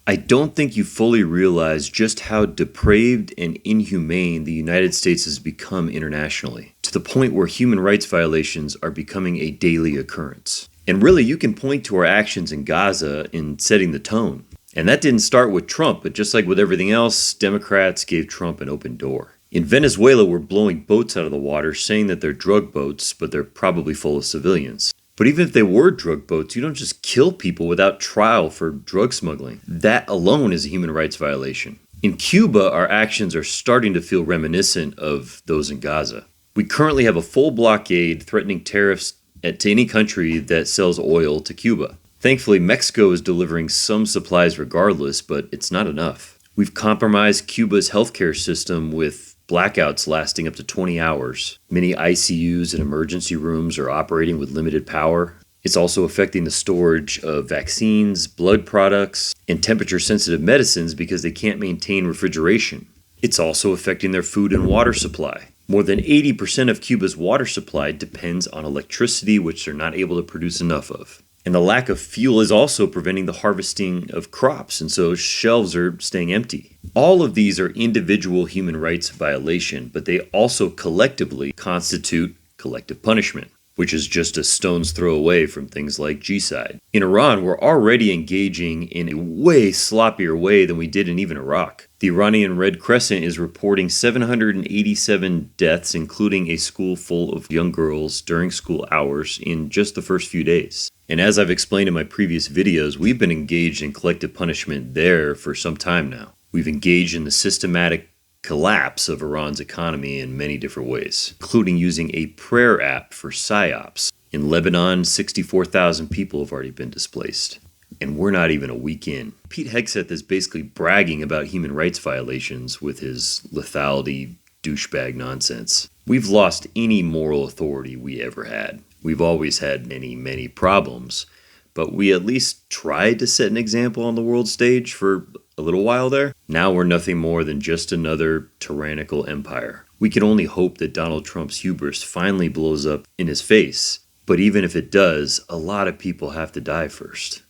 I don't think you fully realize just how depraved and inhumane the United States has become internationally, to the point where human rights violations are becoming a daily occurrence. And really, you can point to our actions in Gaza in setting the tone. And that didn't start with Trump, but just like with everything else, Democrats gave Trump an open door. In Venezuela, we're blowing boats out of the water, saying that they're drug boats, but they're probably full of civilians. But even if they were drug boats, you don't just kill people without trial for drug smuggling. That alone is a human rights violation. In Cuba, our actions are starting to feel reminiscent of those in Gaza. We currently have a full blockade threatening tariffs to any country that sells oil to Cuba. Thankfully, Mexico is delivering some supplies regardless, but it's not enough. We've compromised Cuba's healthcare system with blackouts lasting up to 20 hours. Many ICUs and emergency rooms are operating with limited power. It's also affecting the storage of vaccines, blood products, and temperature-sensitive medicines because they can't maintain refrigeration. It's also affecting their food and water supply. More than 80% of Cuba's water supply depends on electricity, which they're not able to produce enough of. And the lack of fuel is also preventing the harvesting of crops, and so shelves are staying empty. All of these are individual human rights violations, but they also collectively constitute collective punishment, which is just a stone's throw away from things like genocide. In Iran, we're already engaging in a way sloppier way than we did in even Iraq. The Iranian Red Crescent is reporting 787 deaths, including a school full of young girls during school hours in just the first few days. And as I've explained in my previous videos, we've been engaged in collective punishment there for some time now. We've engaged in the systematic collapse of Iran's economy in many different ways, including using a prayer app for psyops. In Lebanon, 64,000 people have already been displaced. And we're not even a week in. Pete Hegseth is basically bragging about human rights violations with his lethality douchebag nonsense. We've lost any moral authority we ever had. We've always had many problems, but we at least tried to set an example on the world stage for a little while there. Now we're nothing more than just another tyrannical empire. We can only hope that Donald Trump's hubris finally blows up in his face. But even if it does, a lot of people have to die first.